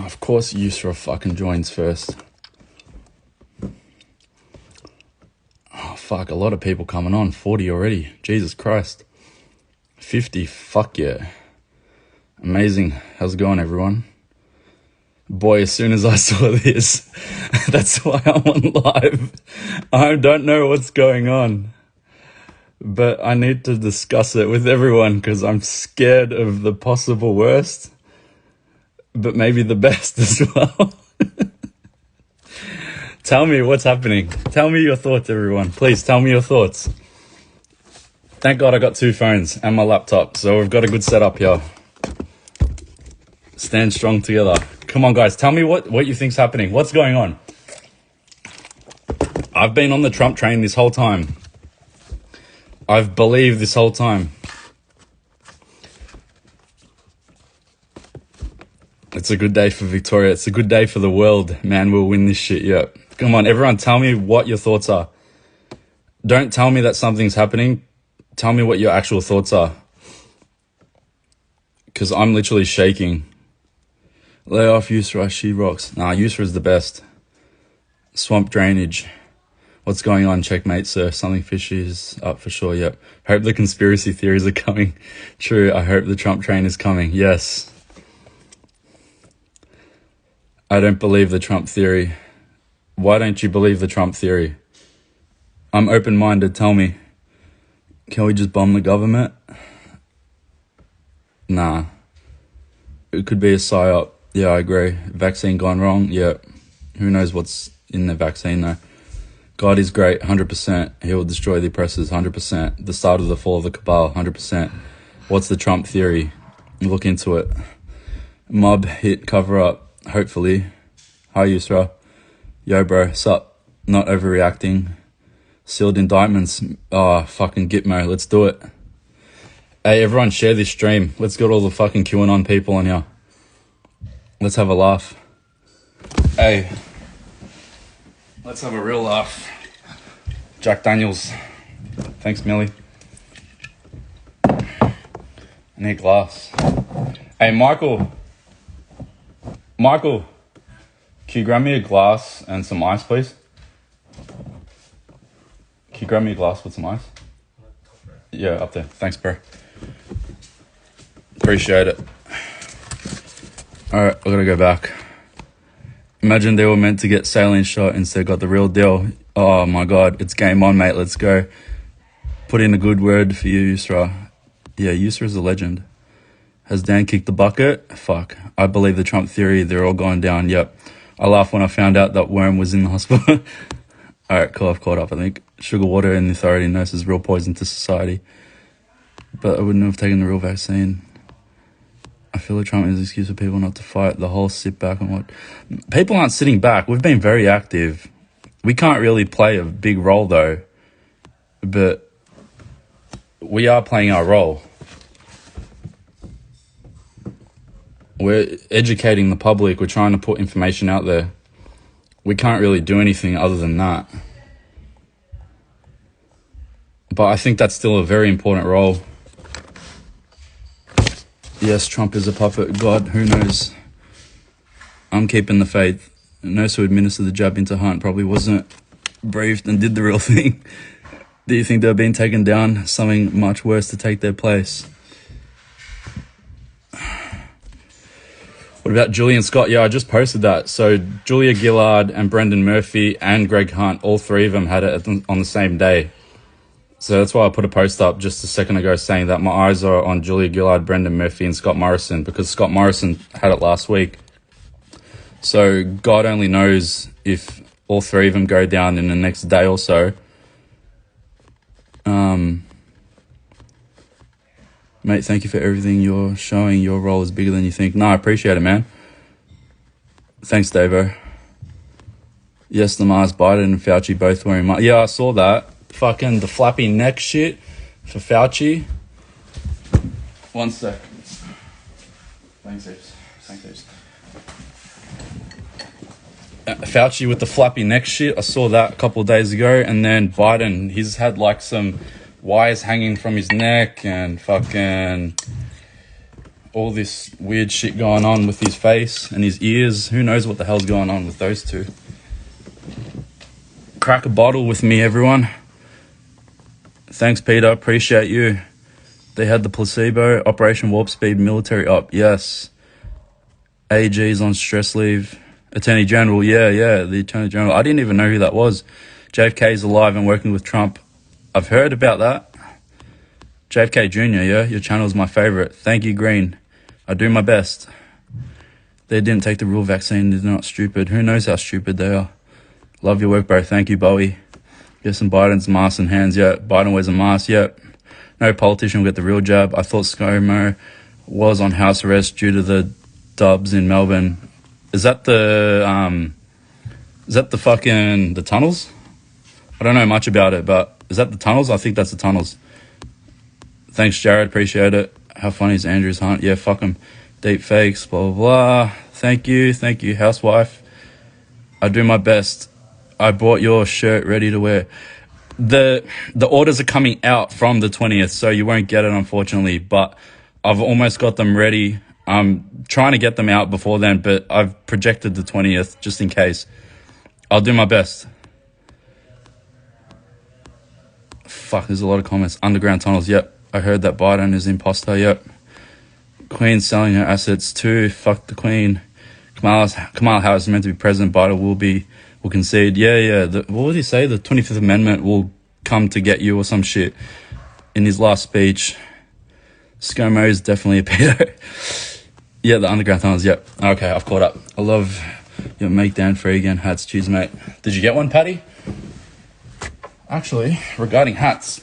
Of course, Yusra fucking joins first. Oh, fuck, a lot of people coming on. 40 already. Jesus Christ. 50, fuck yeah. Amazing. How's it going, everyone? Boy, as soon as I saw this, that's why I'm on live. I don't know what's going on, but I need to discuss it with everyone because I'm scared of the possible worst, but maybe the best as well. Tell me what's happening. Tell me your thoughts, everyone. Please tell me your thoughts. Thank God I got 2 phones and my laptop, so we've got a good setup here. Stand strong together. Come on, guys. Tell me what you think's happening. What's going on? I've been on the Trump train this whole time. I've believed this whole time. It's a good day for Victoria. It's a good day for the world. Man, we'll win this shit. Yeah. Come on, everyone. Tell me what your thoughts are. Don't tell me that something's happening. Tell me what your actual thoughts are. Because I'm literally shaking. Lay off Yusra, she rocks. Nah, Yusra's the best. Swamp drainage. What's going on? Checkmate, sir. Something fishy is up for sure, yep. Hope the conspiracy theories are coming true. I hope the Trump train is coming. Yes. I don't believe the Trump theory. Why don't you believe the Trump theory? I'm open-minded, tell me. Can we just bomb the government? Nah. It could be a psyop. Yeah, I agree. Vaccine gone wrong? Yeah. Who knows what's in the vaccine though? God is great, 100%. He will destroy the oppressors, 100%. The start of the fall of the Cabal, 100%. What's the Trump theory? Look into it. Mob hit cover up, hopefully. Hi, Yusra. Yo, bro, sup? Not overreacting. Sealed indictments. Oh, fucking Gitmo, let's do it. Hey, everyone, share this stream. Let's get all the fucking QAnon people on here. Let's have a laugh. Hey, let's have a real laugh. Jack Daniels. Thanks, Millie. I need glass. Hey, Michael. Michael, can you grab me a glass and some ice, please? Can you grab me a glass with some ice? Yeah, up there. Thanks, bro. Appreciate it. Alright, I gotta go back. Imagine they were meant to get saline shot instead got the real deal. Oh my god, it's game on, mate. Let's go. Put in a good word for you, Yusra. Yeah, Yusra's a legend. Has Dan kicked the bucket? Fuck. I believe the Trump theory. They're all going down. Yep. I laughed when I found out that Worm was in the hospital. Alright, cool. I've caught up, I think. Sugar water and the authority knows is real poison to society. But I wouldn't have taken the real vaccine. I feel like Trump is an excuse for people not to fight. The whole sit back and what. People aren't sitting back. We've been very active. We can't really play a big role though. But we are playing our role. We're educating the public. We're trying to put information out there. We can't really do anything other than that. But I think that's still a very important role. Yes, Trump is a puppet. God, who knows? I'm keeping the faith. The nurse who administered the jab into Hunt probably wasn't briefed and did the real thing. Do you think they're being taken down? Something much worse to take their place. What about Julian Scott? Yeah, I just posted that. So Julia Gillard and Brendan Murphy and Greg Hunt, all 3 of them had it on the same day. So that's why I put a post up just a second ago saying that my eyes are on Julia Gillard, Brendan Murphy and Scott Morrison because Scott Morrison had it last week. So God only knows if all 3 of them go down in the next day or so. Mate, thank you for everything you're showing. Your role is bigger than you think. No, I appreciate it, man. Thanks, Davo. Yes, Lamar's Biden and Fauci both wearing masks. Yeah, I saw that. Fucking the flappy neck shit for Fauci. 1 sec. Thanks, Ace. Thanks, Ace. Fauci with the flappy neck shit. I saw that a couple of days ago. And then Biden, he's had like some wires hanging from his neck and fucking all this weird shit going on with his face and his ears. Who knows what the hell's going on with those two? Crack a bottle with me, everyone. Thanks, Peter. Appreciate you. They had the placebo. Operation Warp Speed military up. Yes. AG's on stress leave. Attorney General. Yeah. The Attorney General. I didn't even know who that was. JFK's alive and working with Trump. I've heard about that. JFK Jr., yeah? Your channel is my favorite. Thank you, Green. I do my best. They didn't take the real vaccine. They're not stupid. Who knows how stupid they are? Love your work, bro. Thank you, Bowie. Yes, and Biden's mask and hands. Yeah, Biden wears a mask. Yep. No politician will get the real jab. I thought ScoMo was on house arrest due to the dubs in Melbourne. Is that the fucking the tunnels? I don't know much about it, but is that the tunnels? I think that's the tunnels. Thanks, Jared. Appreciate it. How funny is Andrew's hunt? Yeah, fuck him. Deep fakes, blah, blah, blah. Thank you, housewife. I do my best. I bought your shirt ready to wear. The orders are coming out from the 20th, so you won't get it, unfortunately, but I've almost got them ready. I'm trying to get them out before then, but I've projected the 20th just in case. I'll do my best. Fuck, there's a lot of comments. Underground tunnels, yep. I heard that Biden is imposter, yep. Queen's selling her assets too. Fuck the Queen. Kamala Harris is meant to be president. Biden will concede. Yeah. What did he say? The 25th Amendment will come to get you or some shit in his last speech. ScoMo is definitely a pedo. Yeah, the underground tunnels, yep. Okay, I've caught up. I love your Make Dan Free Again hats. Cheers, mate. Did you get one, Patty? Actually, regarding hats,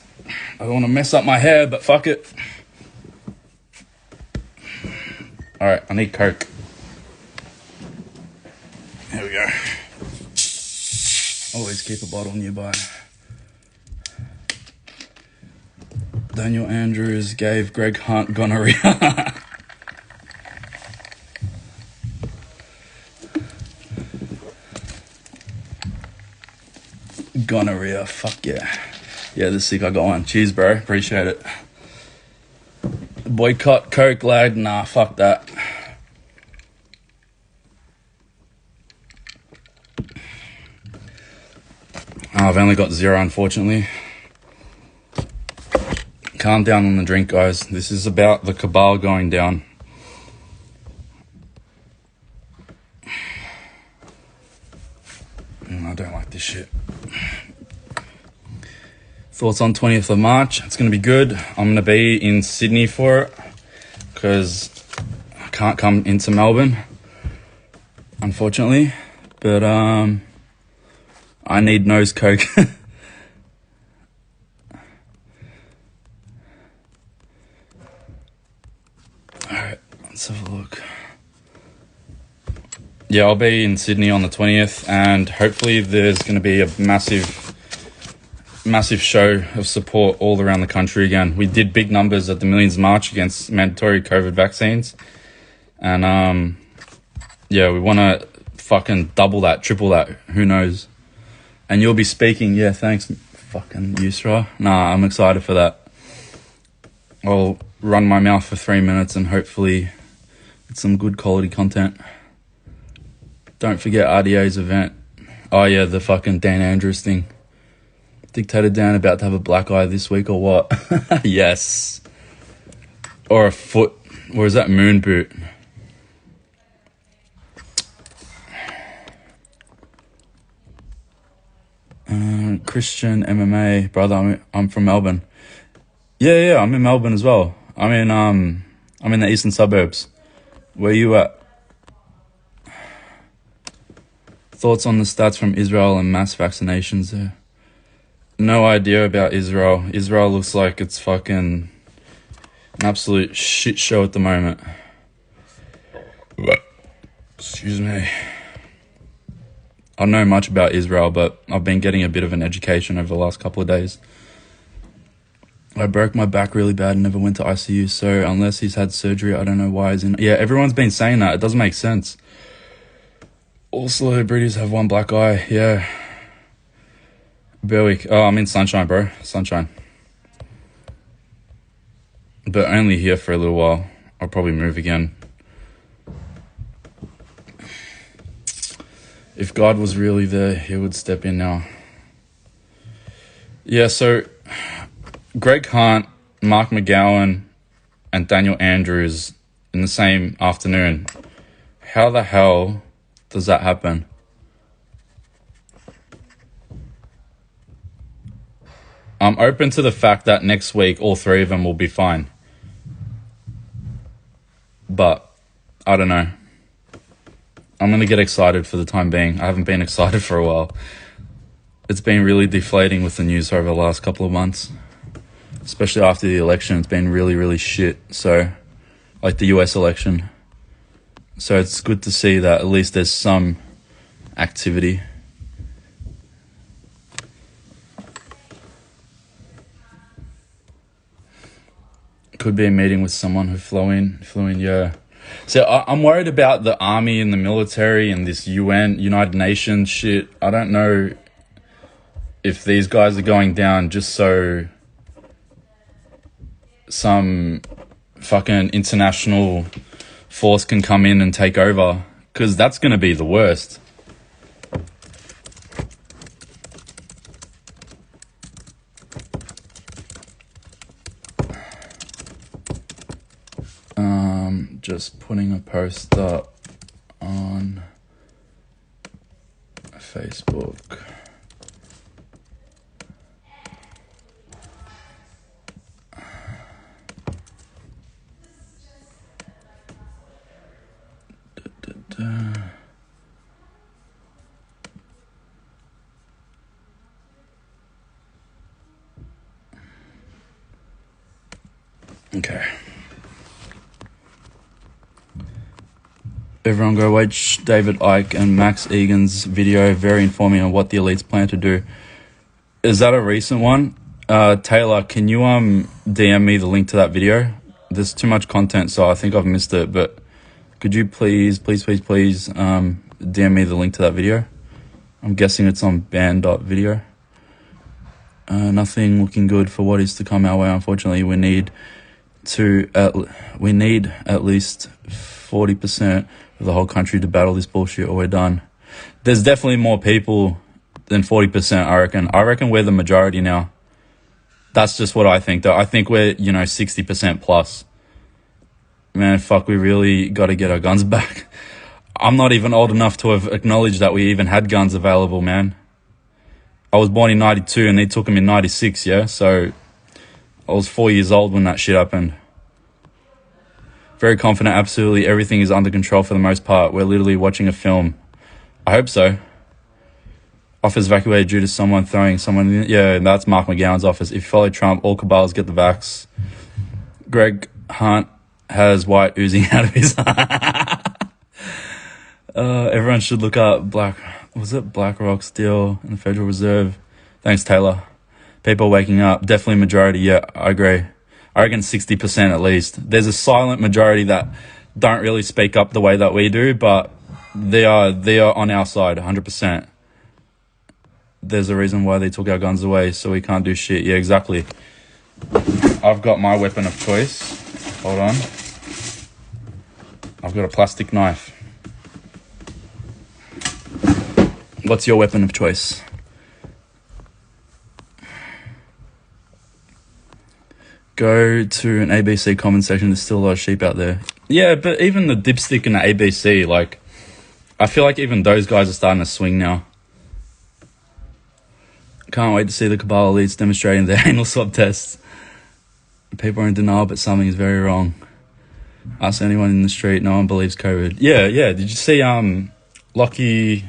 I don't want to mess up my hair, but fuck it. Alright, I need Coke. Here we go. Always keep a bottle nearby. Daniel Andrews gave Greg Hunt gonorrhea. Gonorrhea, fuck yeah. Yeah, this sick, I got one. Cheers, bro. Appreciate it. Boycott Coke, lad. Nah, fuck that. Oh, I've only got 0, unfortunately. Calm down on the drink, guys. This is about the Cabal going down. I don't like this shit. Thoughts on 20th of March? It's going to be good. I'm going to be in Sydney for it because I can't come into Melbourne, unfortunately. But I need nose coke. Alright, let's have a look. Yeah, I'll be in Sydney on the 20th, and hopefully there's going to be a massive show of support all around the country again. We did big numbers at the Millions March against mandatory COVID vaccines. And, yeah, we want to fucking double that, triple that. Who knows? And you'll be speaking. Yeah, thanks, fucking Yusra. Nah, I'm excited for that. I'll run my mouth for 3 minutes and hopefully it's some good quality content. Don't forget RDA's event. Oh, yeah, the fucking Dan Andrews thing. Dictator Dan about to have a black eye this week or what? Yes. Or a foot. Or is that moon boot? Christian MMA. Brother, I'm from Melbourne. Yeah, I'm in Melbourne as well. I'm in the eastern suburbs. Where you at? Thoughts on the stats from Israel and mass vaccinations there? No idea about Israel. Israel looks like it's fucking an absolute shit show at the moment. Excuse me. I don't know much about Israel, but I've been getting a bit of an education over the last couple of days. I broke my back really bad and never went to ICU, so unless he's had surgery, I don't know why he's in... Yeah, everyone's been saying that. It doesn't make sense. All celebrities have one black eye, yeah. Berwick. Oh, I'm in Sunshine, bro. Sunshine. But only here for a little while. I'll probably move again. If God was really there, he would step in now. Yeah, so Greg Hunt, Mark McGowan, and Daniel Andrews in the same afternoon. How the hell does that happen? I'm open to the fact that next week all three of them will be fine. But I don't know. I'm going to get excited for the time being. I haven't been excited for a while. It's been really deflating with the news over the last couple of months. Especially after the election, it's been really, really shit. So, like the US election. So it's good to see that at least there's some activity. Could be a meeting with someone who flew in, yeah. So I'm worried about the army and the military and this United Nations shit. I don't know if these guys are going down just so some fucking international force can come in and take over, because that's going to be the worst. Just putting a post up on Facebook. Okay. Everyone go watch David Icke and Max Egan's video, very informing on what the elites plan to do. Is that a recent one? Taylor, can you DM me the link to that video? There's too much content, so I think I've missed it, but could you please DM me the link to that video? I'm guessing it's on band.video. Nothing looking good for what is to come our way, unfortunately. We need at least 40% of the whole country to battle this bullshit, or we're done. There's definitely more people than 40%, I reckon. I reckon we're the majority now. That's just what I think, though. I think we're, 60% plus. Man, fuck, we really got to get our guns back. I'm not even old enough to have acknowledged that we even had guns available, man. I was born in 92 and they took them in 96, yeah? So I was 4 years old when that shit happened. Very confident absolutely everything is under control for the most part. We're literally watching a film. I hope so. Office evacuated due to someone throwing someone in. Yeah, that's Mark McGowan's office. If you follow Trump, all cabals get the vax. Greg Hunt has white oozing out of his everyone should look up BlackRock Steel and the Federal Reserve. Thanks, Taylor. People waking up. Definitely majority. Yeah, I agree. I reckon 60% at least. There's a silent majority that don't really speak up the way that we do, but they are on our side 100%. There's a reason why they took our guns away, so we can't do shit. Yeah, exactly. I've got my weapon of choice. Hold on. I've got a plastic knife. What's your weapon of choice? Go to an ABC comment section. There's still a lot of sheep out there. Yeah, but even the dipstick and the ABC, I feel like even those guys are starting to swing now. Can't wait to see the Cabal elites demonstrating their anal swab tests. People are in denial, but something is very wrong. Ask anyone in the street, no one believes COVID. Yeah. Did you see Lockie?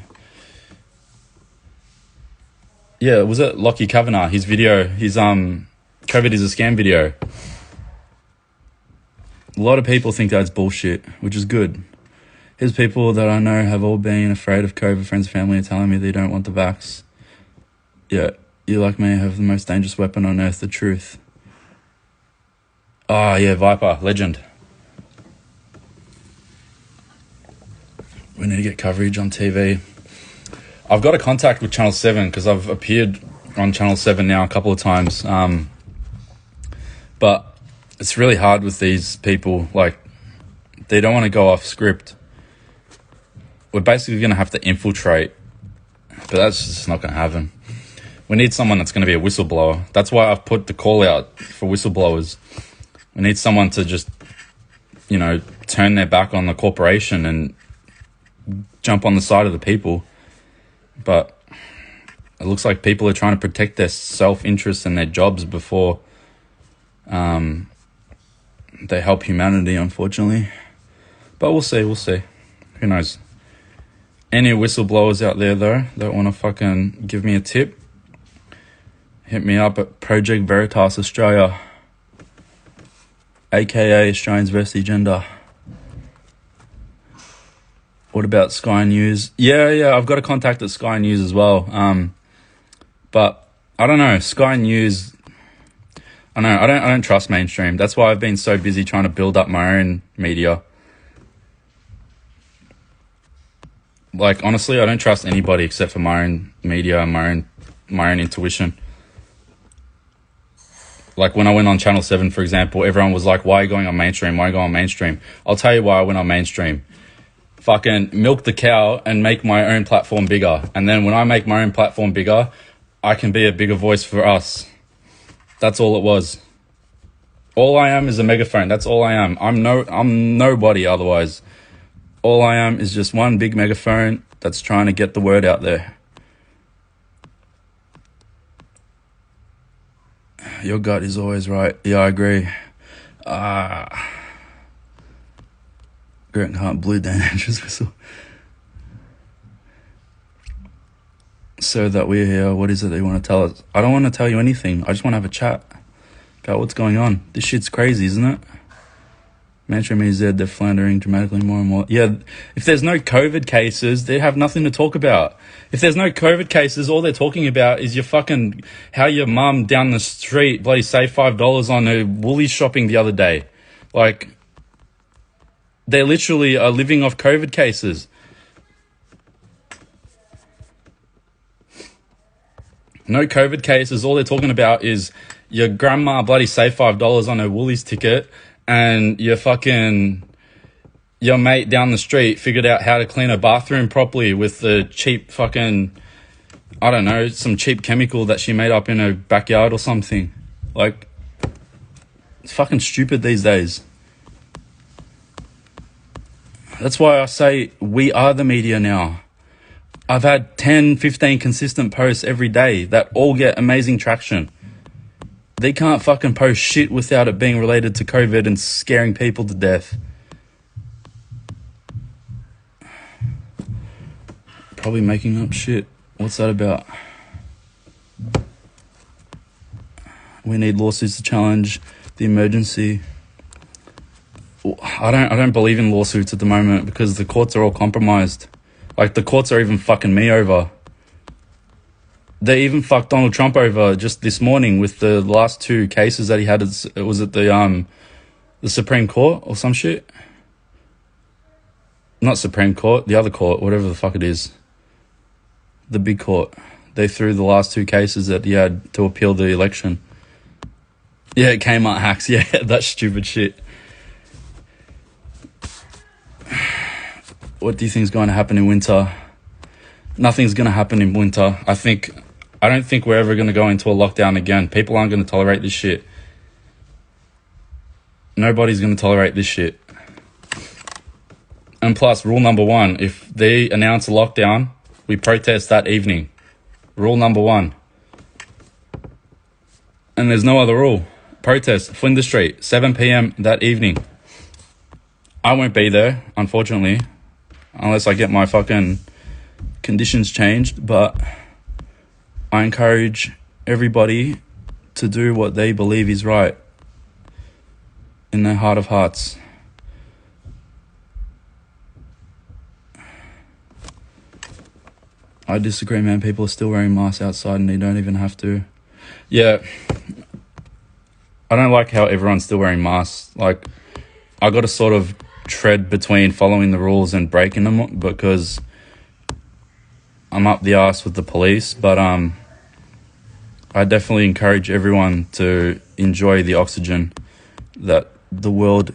Yeah, was it Lockie Kavanagh? His video, his COVID is a scam video. A lot of people think that's bullshit, which is good. Here's people that I know have all been afraid of COVID. Friends and family are telling me they don't want the vax. Yeah, you like me have the most dangerous weapon on earth, the truth. Ah, yeah, Viper, legend. We need to get coverage on TV. I've got a contact with Channel 7 because I've appeared on Channel 7 now a couple of times. But it's really hard with these people. they don't want to go off script. We're basically going to have to infiltrate, but that's just not going to happen. We need someone that's going to be a whistleblower. That's why I've put the call out for whistleblowers. We need someone to just, turn their back on the corporation and jump on the side of the people. But it looks like people are trying to protect their self-interest and their jobs before they help humanity, unfortunately. But we'll see. Who knows? Any whistleblowers out there, though, that want to fucking give me a tip, hit me up at Project Veritas Australia, aka Australians vs. Agenda. What about Sky News? Yeah, I've got a contact at Sky News as well. But I don't know, Sky News, I don't trust mainstream. That's why I've been so busy trying to build up my own media. Like, honestly, I don't trust anybody except for my own media and my own intuition. Like, when I went on Channel 7, for example, everyone was like, why are you going on mainstream? Why are you going on mainstream? I'll tell you why I went on mainstream. Fucking milk the cow and make my own platform bigger. And then when I make my own platform bigger, I can be a bigger voice for us. That's all it was. All I am is a megaphone. That's all I am. I'm nobody otherwise. All I am is just one big megaphone that's trying to get the word out there. Your gut is always right. Yeah, I agree. Grant can't blew down Andrew's whistle. So that we're here, what is it that you want to tell us? I don't want to tell you anything. I just want to have a chat about what's going on. This shit's crazy, isn't it? Mainstream media, they're floundering dramatically more and more. Yeah, if there's no COVID cases, they have nothing to talk about. If there's no COVID cases, all they're talking about is how your mum down the street bloody saved $5 on her Woolies shopping the other day. Like, they literally are living off COVID cases. No COVID cases. All they're talking about is your grandma bloody saved $5 on her Woolies ticket, and your mate down the street figured out how to clean a bathroom properly with the cheap fucking, I don't know, some cheap chemical that she made up in her backyard or something. Like, it's fucking stupid these days. That's why I say we are the media now. I've had 10, 15 consistent posts every day that all get amazing traction. They can't fucking post shit without it being related to COVID and scaring people to death. Probably making up shit. What's that about? We need lawsuits to challenge the emergency. I don't believe in lawsuits at the moment because the courts are all compromised. Like, the courts are even fucking me over. They even fucked Donald Trump over just this morning with the last two cases that he had. It was at the Supreme Court or some shit. Not Supreme Court, the other court, whatever the fuck it is. The big court. They threw the last two cases that he had to appeal the election. Yeah, Kmart hacks. Yeah, that stupid shit. What do you think is going to happen in winter? Nothing's going to happen in winter. I don't think we're ever going to go into a lockdown again. People aren't going to tolerate this shit. Nobody's going to tolerate this shit. And plus, rule number one, if they announce a lockdown, we protest that evening. Rule number one. And there's no other rule. Protest, Flinders Street, 7 p.m. that evening. I won't be there, unfortunately, unless I get my fucking conditions changed, but I encourage everybody to do what they believe is right in their heart of hearts. I disagree, man. People are still wearing masks outside and they don't even have to. Yeah. I don't like how everyone's still wearing masks. Like, I got to sort of tread between following the rules and breaking them because I'm up the arse with the police. But I definitely encourage everyone to enjoy the oxygen that the world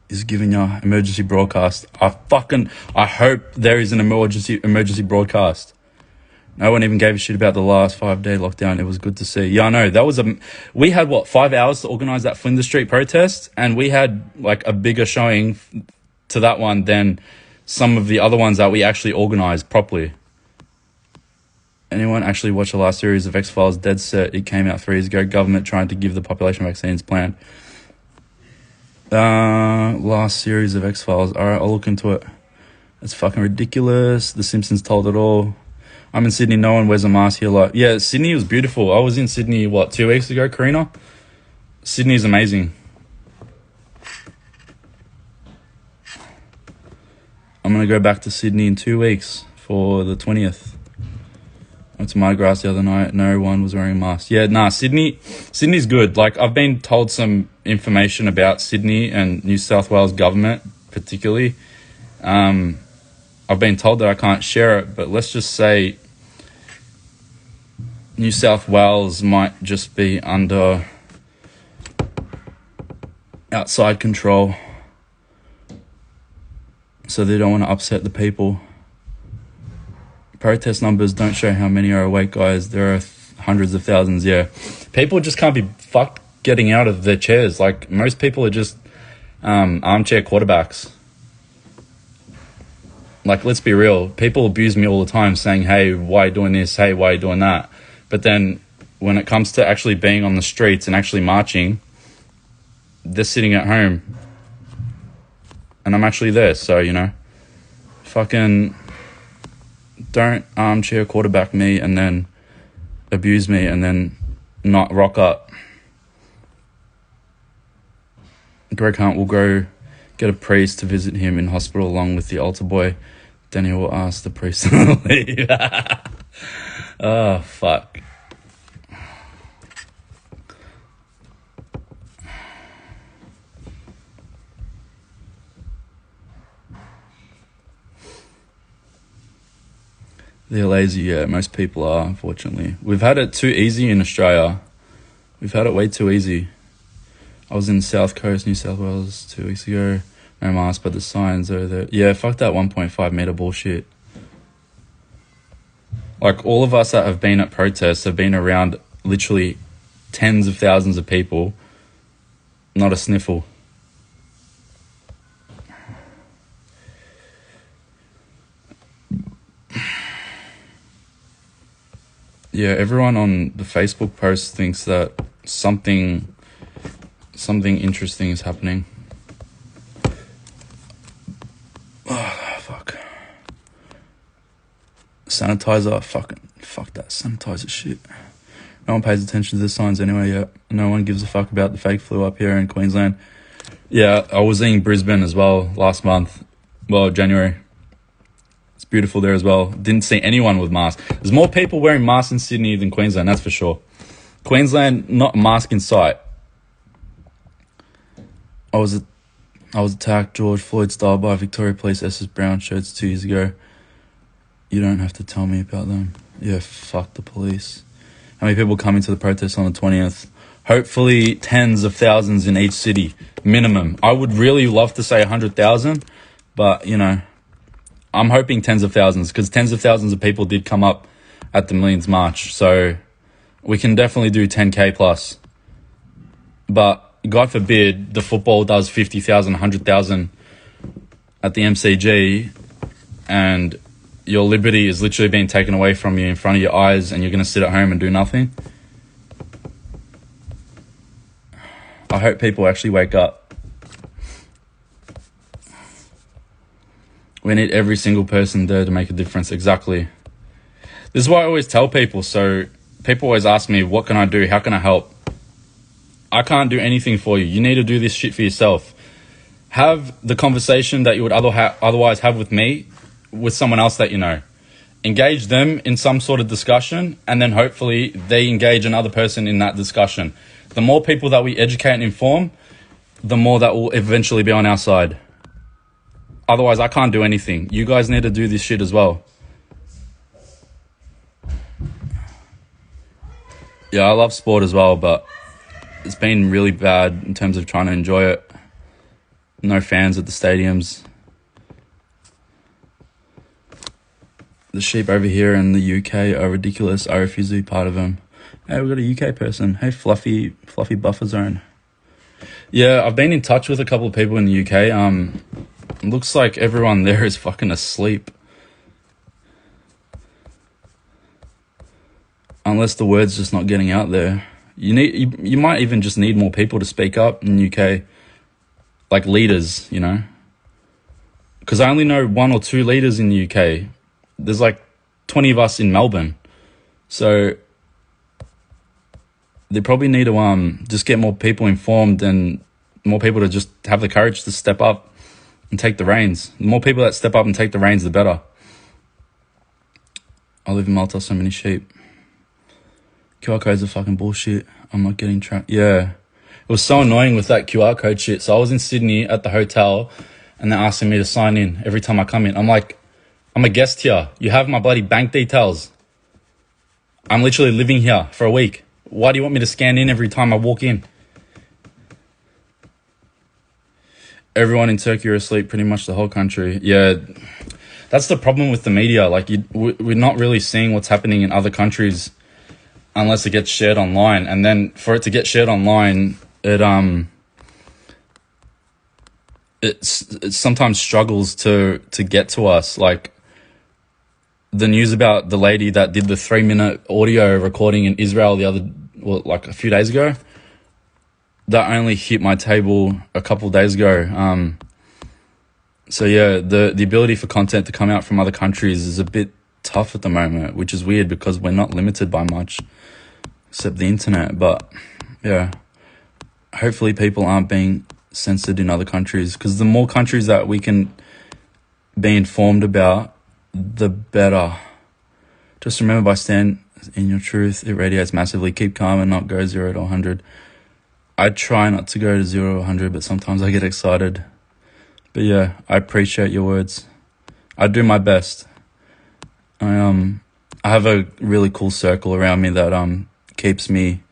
is giving you emergency broadcast. I hope there is an emergency broadcast. No one even gave a shit about the last 5-day lockdown. It was good to see. Yeah, I know. We had 5 hours to organise that Flinders Street protest, and we had like a bigger showing to that one than some of the other ones that we actually organised properly. Anyone actually watch the last series of X-Files? Dead set. It came out 3 years ago. Government trying to give the population vaccines planned. Last series of X-Files. Alright, I'll look into it. It's fucking ridiculous. The Simpsons told it all. I'm in Sydney. No one wears a mask here. Like, yeah, Sydney was beautiful. I was in Sydney, 2 weeks ago, Karina? Sydney's amazing. I'm going to go back to Sydney in 2 weeks for the 20th. Went to my grass the other night. No one was wearing a mask. Yeah, Sydney's good. Like, I've been told some information about Sydney and New South Wales government, particularly. I've been told that I can't share it, but let's just say New South Wales might just be under outside control. So they don't want to upset the people. Protest numbers don't show how many are awake, guys. There are hundreds of thousands, yeah. People just can't be fucked getting out of their chairs. Like, most people are just armchair quarterbacks. Like, let's be real. People abuse me all the time saying, hey, why are you doing this? Hey, why are you doing that? But then when it comes to actually being on the streets and actually marching, they're sitting at home. And I'm actually there, so, fucking don't armchair quarterback me and then abuse me and then not rock up. Greg Hunt will go get a priest to visit him in hospital along with the altar boy. Then he will ask the priest to leave. Oh, fuck. They're lazy, yeah. Most people are, unfortunately. We've had it too easy in Australia. We've had it way too easy. I was in South Coast, New South Wales 2 weeks ago. No mask, but the signs are there. Yeah, fuck that 1.5 metre bullshit. Like, all of us that have been at protests have been around literally tens of thousands of people. Not a sniffle. Yeah, everyone on the Facebook post thinks that something interesting is happening. Oh, fuck. Sanitizer, fuck that sanitizer shit. No one pays attention to the signs anyway, yeah. No one gives a fuck about the fake flu up here in Queensland. Yeah, I was in Brisbane as well last month. Well, January. It's beautiful there as well. Didn't see anyone with masks. There's more people wearing masks in Sydney than Queensland, that's for sure. Queensland, not a mask in sight. I was attacked, George Floyd style, by Victoria Police SS Brown shirts 2 years ago. You don't have to tell me about them. Yeah, fuck the police. How many people coming to the protest on the 20th? Hopefully tens of thousands in each city, minimum. I would really love to say 100,000, but, I'm hoping tens of thousands, because tens of thousands of people did come up at the Millions March. So we can definitely do 10K plus. But God forbid the football does 50,000, 100,000 at the MCG and your liberty is literally being taken away from you in front of your eyes and you're going to sit at home and do nothing. I hope people actually wake up. We need every single person there to make a difference. Exactly. This is what I always tell people. So people always ask me, what can I do? How can I help? I can't do anything for you. You need to do this shit for yourself. Have the conversation that you would otherwise have with me, with someone else that you know. Engage them in some sort of discussion, and then hopefully they engage another person in that discussion. The more people that we educate and inform, the more that will eventually be on our side. Otherwise, I can't do anything. You guys need to do this shit as well. Yeah, I love sport as well, but it's been really bad in terms of trying to enjoy it. No fans at the stadiums. The sheep over here in the UK are ridiculous. I refuse to be part of them. Hey, we've got a UK person. Hey, Fluffy Buffer Zone. Yeah, I've been in touch with a couple of people in the UK. Looks like everyone there is fucking asleep. Unless the word's just not getting out there. You might even just need more people to speak up in the UK. Like leaders, you know. Because I only know 1 or 2 leaders in the UK. There's like 20 of us in Melbourne. So they probably need to just get more people informed and more people to just have the courage to step up and take the reins. The more people that step up and take the reins, the better. I live in Malta, so many sheep. QR codes are fucking bullshit. I'm not getting tracked. Yeah. It was so annoying with that QR code shit. So I was in Sydney at the hotel and they're asking me to sign in every time I come in. I'm like, I'm a guest here. You have my bloody bank details. I'm literally living here for a week. Why do you want me to scan in every time I walk in? Everyone in Turkey are asleep, pretty much the whole country. Yeah, that's the problem with the media. Like, we're not really seeing what's happening in other countries unless it gets shared online. And then for it to get shared online, it sometimes struggles to get to us. Like, the news about the lady that did the 3-minute audio recording in Israel like a few days ago, that only hit my table a couple of days ago. So yeah, the ability for content to come out from other countries is a bit tough at the moment, which is weird because we're not limited by much except the internet. But yeah, hopefully people aren't being censored in other countries, because the more countries that we can be informed about, the better. Just remember, by stand in your truth, it radiates massively. Keep calm and not go 0 to 100. I try not to go to 0 to 100, but sometimes I get excited. But yeah, I appreciate your words. I do my best. I have a really cool circle around me that keeps me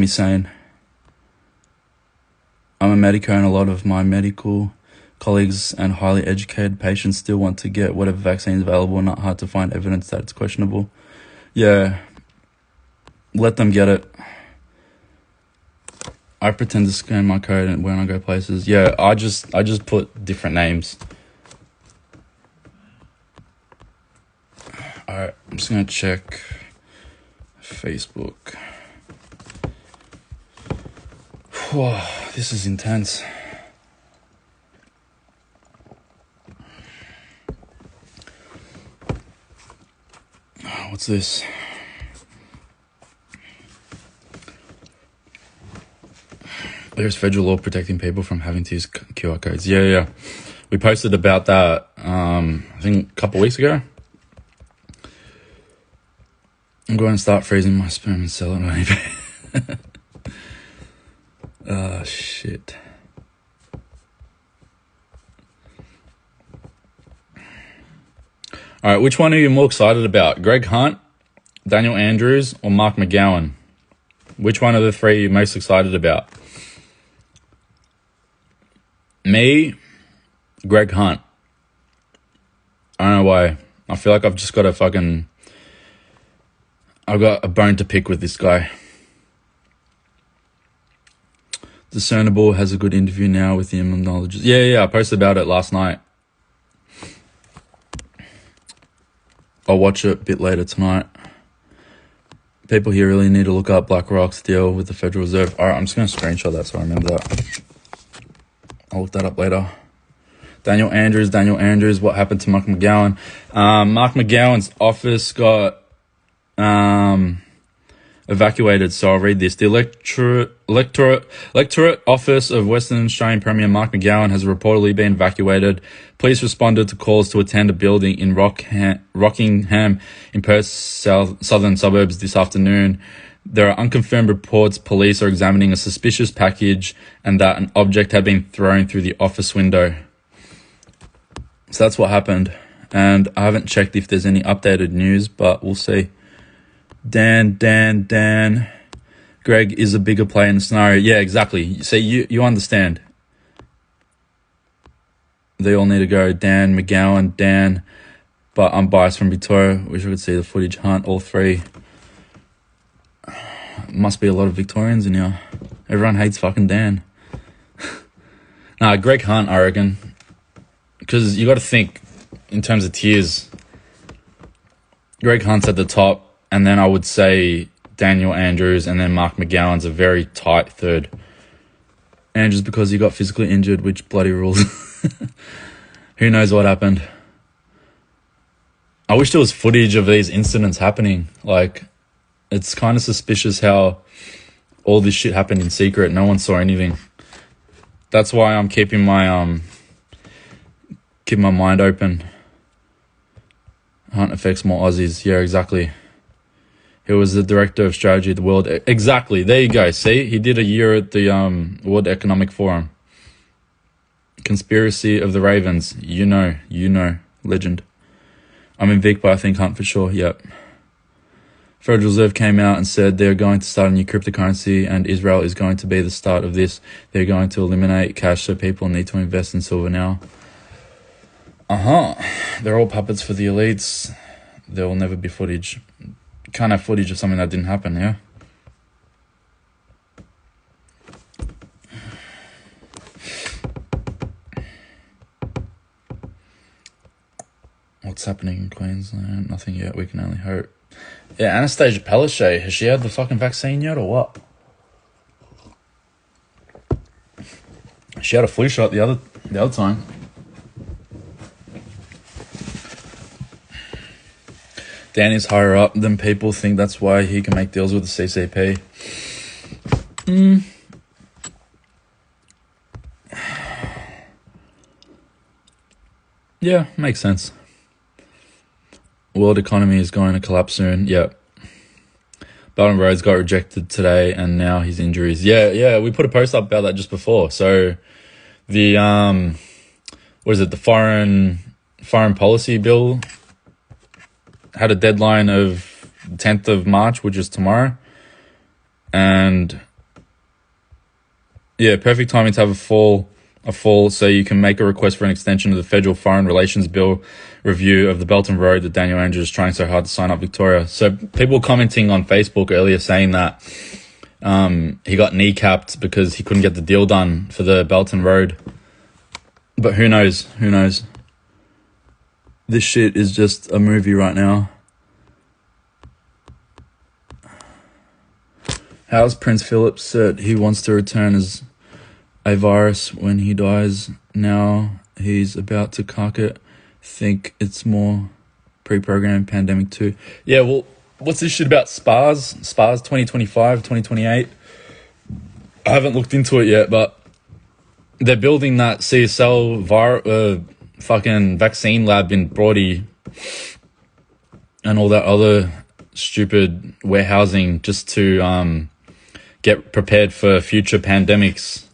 sane. I'm a medico, and a lot of my medical colleagues and highly educated patients still want to get whatever vaccine is available. Not hard to find evidence that it's questionable. Yeah, let them get it. I pretend to scan my code when I go places. Yeah, I just put different names. Alright, I'm just gonna check Facebook. Whoa, this is intense. What's this? There's federal law protecting people from having to use QR codes. Yeah. We posted about that, I think a couple of weeks ago. I'm going to start freezing my sperm and sell it on eBay. Oh, shit. All right, which one are you more excited about? Greg Hunt, Daniel Andrews, or Mark McGowan? Which one of the three are you most excited about? Me, Greg Hunt. I don't know why. I feel like I've just got I've got a bone to pick with this guy. Discernible has a good interview now with the immunologist. Yeah, I posted about it last night. I'll watch it a bit later tonight. People here really need to look up BlackRock's deal with the Federal Reserve. All right, I'm just going to screenshot that so I remember that. I'll look that up later. Daniel Andrews, what happened to Mark McGowan? Mark McGowan's office got evacuated, so I'll read this. The electorate office of Western Australian Premier Mark McGowan has reportedly been evacuated. Police responded to calls to attend a building in Rockingham in Perth's southern suburbs this afternoon. There are unconfirmed reports police are examining a suspicious package and that an object had been thrown through the office window. So that's what happened. And I haven't checked if there's any updated news, but we'll see. Dan. Greg is a bigger player in the scenario. Yeah, exactly. See, you understand. They all need to go. Dan, McGowan, Dan, but I'm biased from Victoria. Wish I could see the footage. Hunt, all three. Must be a lot of Victorians in here. Everyone hates fucking Dan. Nah, Greg Hunt, I reckon. Because you got to think in terms of tiers. Greg Hunt's at the top, and then I would say Daniel Andrews, and then Mark McGowan's a very tight third. Andrews because he got physically injured, which bloody rules. Who knows what happened? I wish there was footage of these incidents happening. Like, it's kind of suspicious how all this shit happened in secret. No one saw anything. That's why I'm keeping my mind open. Hunt affects more Aussies. Yeah, exactly. He was the director of strategy at the World... Exactly. There you go. See? He did a year at the World Economic Forum. Conspiracy of the Ravens. You know. Legend. I'm in Vic, but I think Hunt for sure. Yep. Federal Reserve came out and said they're going to start a new cryptocurrency, and Israel is going to be the start of this. They're going to eliminate cash, so people need to invest in silver now. They're all puppets for the elites. There will never be footage. You can't have footage of something that didn't happen, yeah? What's happening in Queensland? Nothing yet. We can only hope. Yeah, Anastasia Palaszczuk, has she had the fucking vaccine yet or what? She had a flu shot the other time. Danny's higher up than people think. That's why he can make deals with the CCP. Yeah, makes sense. World economy is going to collapse soon. Yep. Belton Rhodes got rejected today, and now his injuries. Yeah. We put a post up about that just before. So the what is it? The foreign policy bill had a deadline of 10th of March, which is tomorrow. And yeah, perfect timing to have a fall so you can make a request for an extension of the Federal Foreign Relations Bill review of the Belt and Road that Daniel Andrews is trying so hard to sign up Victoria. So people commenting on Facebook earlier saying that he got kneecapped because he couldn't get the deal done for the Belt and Road. But who knows? This shit is just a movie right now. How's Prince Philip said he wants to return as a virus when he dies? Now he's about to cock it. Think it's more pre-programmed pandemic too. Yeah, well, what's this shit about SPARS 2025, 2028? I haven't looked into it yet, but they're building that CSL fucking vaccine lab in Broady and all that other stupid warehousing just to get prepared for future pandemics.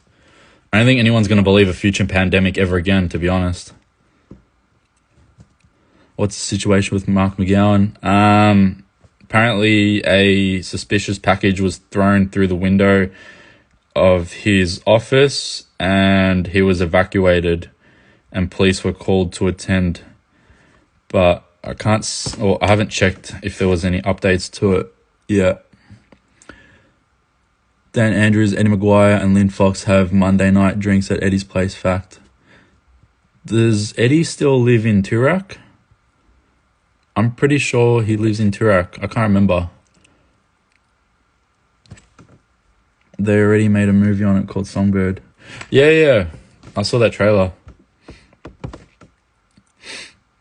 I don't think anyone's going to believe a future pandemic ever again, to be honest. What's the situation with Mark McGowan? Apparently a suspicious package was thrown through the window of his office and he was evacuated and police were called to attend. But I haven't checked if there was any updates to it yet. Dan Andrews, Eddie Maguire, and Lynn Fox have Monday night drinks at Eddie's place. Fact. Does Eddie still live in Toorak? I'm pretty sure he lives in Toorak. I can't remember. They already made a movie on it called Songbird. Yeah. I saw that trailer.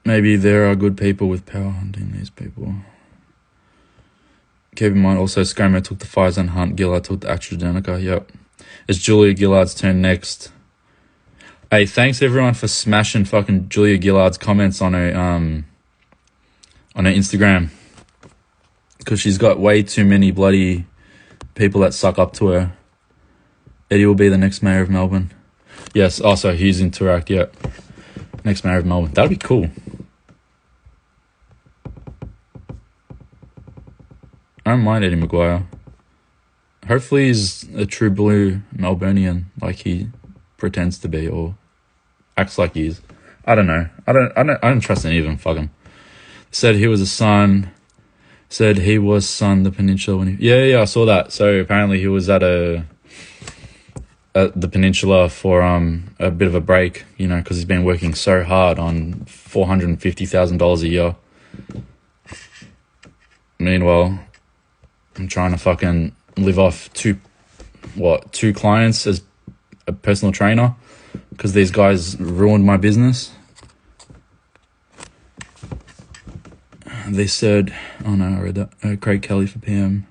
Maybe there are good people with power hunting these people. Keep in mind also ScoMo took the Pfizer and Hunt Gillard took the AstraZeneca. Yep. It's Julia Gillard's turn next. Hey, thanks everyone for smashing fucking Julia Gillard's comments on her Instagram. Because she's got way too many bloody people that suck up to her. Eddie will be the next mayor of Melbourne. Yes, also he's in Toorak, yep. Next mayor of Melbourne. That'd be cool. I don't mind Eddie Maguire. Hopefully he's a true blue Melburnian like he pretends to be, or acts like he is. I don't know. I don't trust any of them. Fuck him. Said he was a son. Said he was son the peninsula when he... Yeah, I saw that. So apparently he was at the peninsula for a bit of a break, you know, because he's been working so hard on $450,000 a year. Meanwhile, I'm trying to fucking live off two clients as a personal trainer because these guys ruined my business. They said, oh no, I read that. Craig Kelly for PM.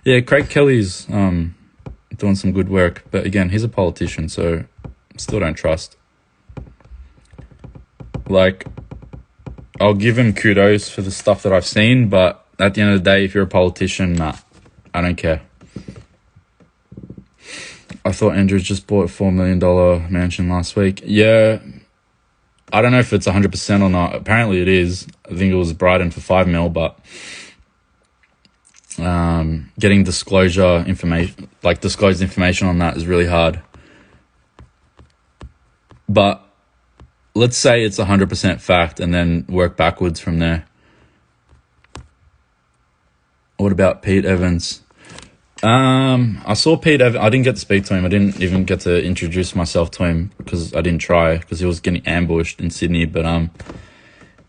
Yeah, Craig Kelly's doing some good work, but again, he's a politician, so still don't trust. Like, I'll give him kudos for the stuff that I've seen, but at the end of the day, if you're a politician, nah, I don't care. I thought Andrews just bought a $4 million mansion last week. Yeah, I don't know if it's 100% or not. Apparently it is. I think it was Brighton for $5 million, but getting disclosed information on that is really hard. But let's say it's 100% fact and then work backwards from there. What about Pete Evans? I saw Pete Evans. I didn't get to speak to him. I didn't even get to introduce myself to him because I didn't try because he was getting ambushed in Sydney. But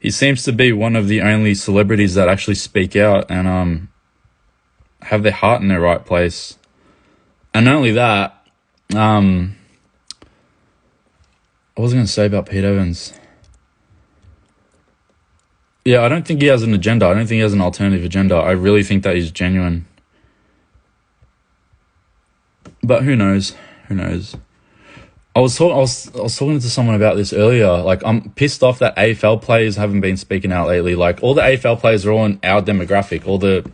he seems to be one of the only celebrities that actually speak out and have their heart in their right place. And not only that, what was I going to say about Pete Evans? Yeah, I don't think he has an agenda. I don't think he has an alternative agenda. I really think that he's genuine. But who knows? Who knows? I was talking to someone about this earlier. Like, I'm pissed off that AFL players haven't been speaking out lately. Like, all the AFL players are all in our demographic. All the,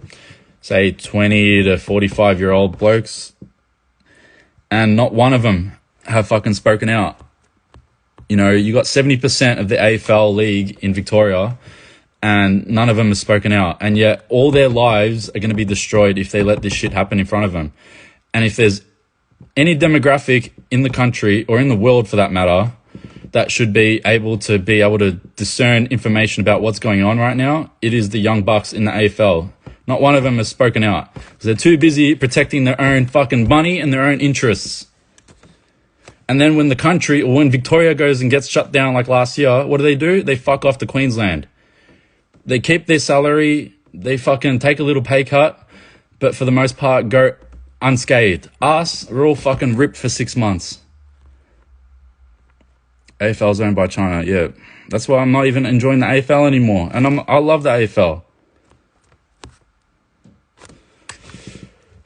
say, 20 to 45-year-old blokes. And not one of them have fucking spoken out. You know, you got 70% of the AFL league in Victoria, and none of them have spoken out. And yet, all their lives are going to be destroyed if they let this shit happen in front of them. And if there's any demographic in the country, or in the world for that matter, that should be able to discern information about what's going on right now, it is the young bucks in the AFL. Not one of them has spoken out because they're too busy protecting their own fucking money and their own interests. And then when the country, or when Victoria goes and gets shut down like last year, what do? They fuck off to Queensland. They keep their salary, they fucking take a little pay cut, but for the most part go unscathed. Us, we're all fucking ripped for 6 months. AFL's owned by China, yeah. That's why I'm not even enjoying the AFL anymore. And I love the AFL.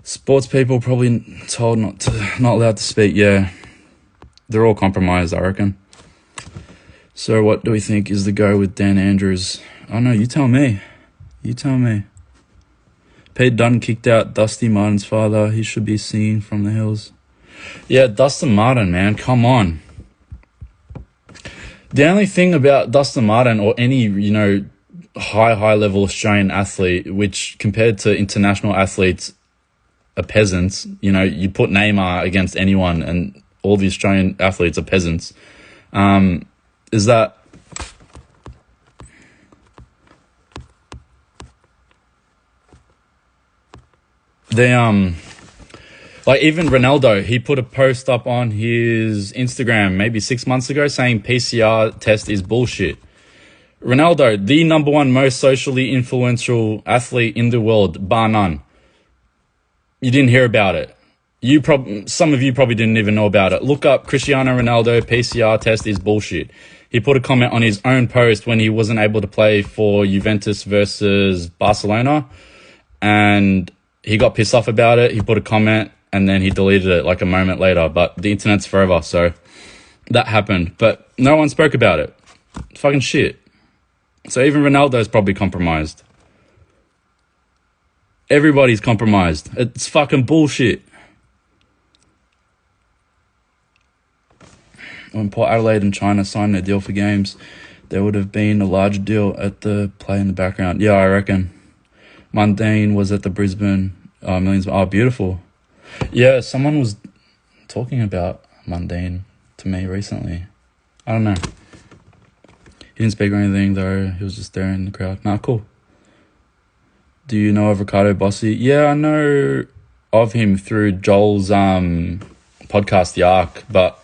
Sports people probably told not allowed to speak, yeah. They're all compromised, I reckon. So what do we think is the go with Dan Andrews? Oh no, you tell me. You tell me. Pete Dunne kicked out Dusty Martin's father. He should be seen from the hills. Yeah, Dustin Martin, man, come on. The only thing about Dustin Martin or any, you know, high level Australian athlete, which compared to international athletes are peasants, you know, you put Neymar against anyone and all the Australian athletes are peasants, is that they, like even Ronaldo, he put a post up on his Instagram maybe 6 months ago saying PCR test is bullshit. Ronaldo, the number one most socially influential athlete in the world, bar none. You didn't hear about it. Some of you probably didn't even know about it. Look up Cristiano Ronaldo, PCR test is bullshit. He put a comment on his own post when he wasn't able to play for Juventus versus Barcelona, and he got pissed off about it. He put a comment and then he deleted it like a moment later, but the internet's forever, so that happened. But no one spoke about it. Fucking shit. So even Ronaldo's probably compromised. Everybody's compromised. It's fucking bullshit. When Port Adelaide and China signed their deal for games, there would have been a larger deal at the play in the background. Yeah, I reckon. Mundane was at the Brisbane Millions. Oh, beautiful. Yeah, someone was talking about Mundane to me recently. I don't know. He didn't speak or anything though. He was just there in the crowd. Nah, cool. Do you know of Ricardo Bossi? Yeah, I know of him through Joel's podcast, The Arc, but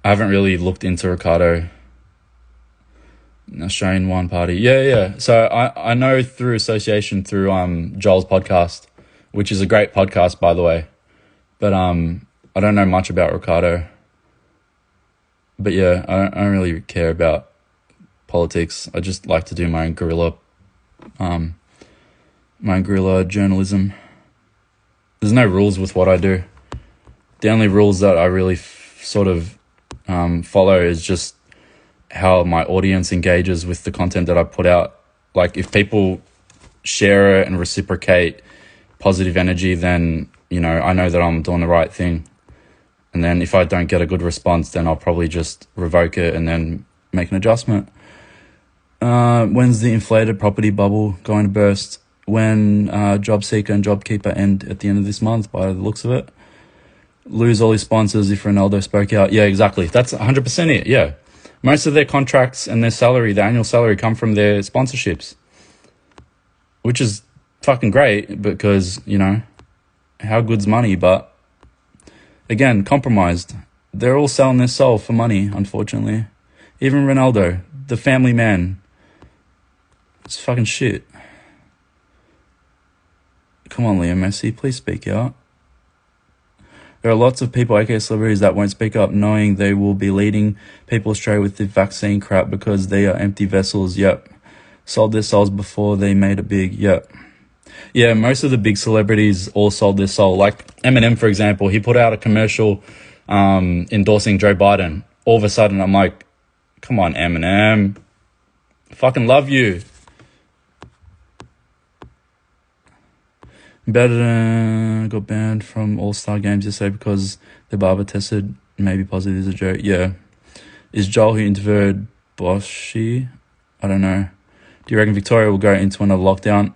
I haven't really looked into Ricardo. Australian One Party. Yeah. So I know through association through Joel's podcast, which is a great podcast, by the way. But I don't know much about Ricardo. But yeah, I don't really care about politics. I just like to do my own guerrilla journalism. There's no rules with what I do. The only rules that I really sort of follow is just how my audience engages with the content that I put out. Like, if people share it and reciprocate positive energy, then, I know that I'm doing the right thing. And then if I don't get a good response, then I'll probably just revoke it and then make an adjustment. When's the inflated property bubble going to burst? When Job Seeker and JobKeeper end at the end of this month, by the looks of it. Lose all his sponsors if Ronaldo spoke out. Yeah, exactly. That's 100% it, yeah. Most of their contracts and their salary, their annual salary, come from their sponsorships. Which is fucking great because, how good's money? But, again, compromised. They're all selling their soul for money, unfortunately. Even Ronaldo, the family man. It's fucking shit. Come on, Liam Messi, please speak out. There are lots of people, aka celebrities, that won't speak up, knowing they will be leading people astray with the vaccine crap because they are empty vessels. Yep. Sold their souls before they made it big. Yep. Yeah, most of the big celebrities all sold their soul. Like Eminem, for example, he put out a commercial endorsing Joe Biden. All of a sudden, I'm like, come on, Eminem. Fucking love you. Better got banned from All-Star games yesterday because the barber tested maybe positive is a joke. Yeah. Is Joel who interviewed Boshi? I don't know. Do you reckon Victoria will go into another lockdown?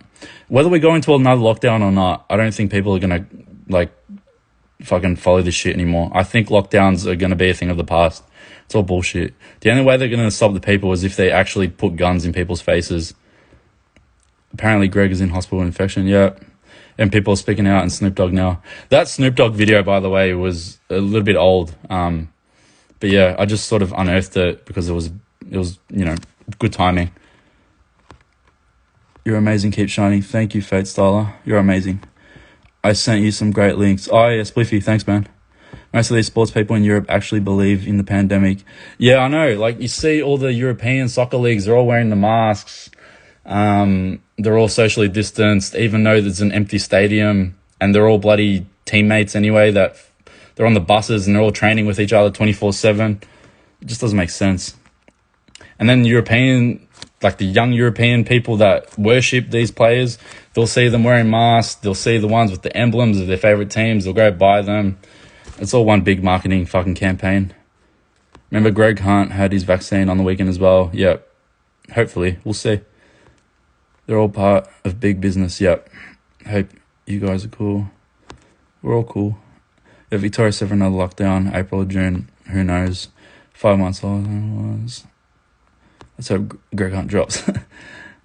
Whether we go into another lockdown or not, I don't think people are going to, fucking follow this shit anymore. I think lockdowns are going to be a thing of the past. It's all bullshit. The only way they're going to stop the people is if they actually put guns in people's faces. Apparently Greg is in hospital with infection. Yeah. And people are speaking out, and Snoop Dogg now. That Snoop Dogg video, by the way, was a little bit old. But yeah, I just sort of unearthed it because it was good timing. You're amazing, keep shining. Thank you, Fate Styler. You're amazing. I sent you some great links. Oh, yeah, Spliffy, thanks, man. Most of these sports people in Europe actually believe in the pandemic. Yeah, I know. Like, you see all the European soccer leagues, they're all wearing the masks. They're all socially distanced, even though there's an empty stadium, and they're all bloody teammates anyway, that they're on the buses and they're all training with each other 24/7. It just doesn't make sense. And then the young European people that worship these players, they'll see them wearing masks, they'll see the ones with the emblems of their favorite teams, they'll go buy them. It's all one big marketing fucking campaign. Remember Greg Hunt had his vaccine on the weekend as well? Yep. Hopefully. We'll see. They're all part of big business. Yep. Hope you guys are cool. We're all cool. If Victoria said for another lockdown, April or June, who knows? 5 months old. Let's hope Greg Hunt drops.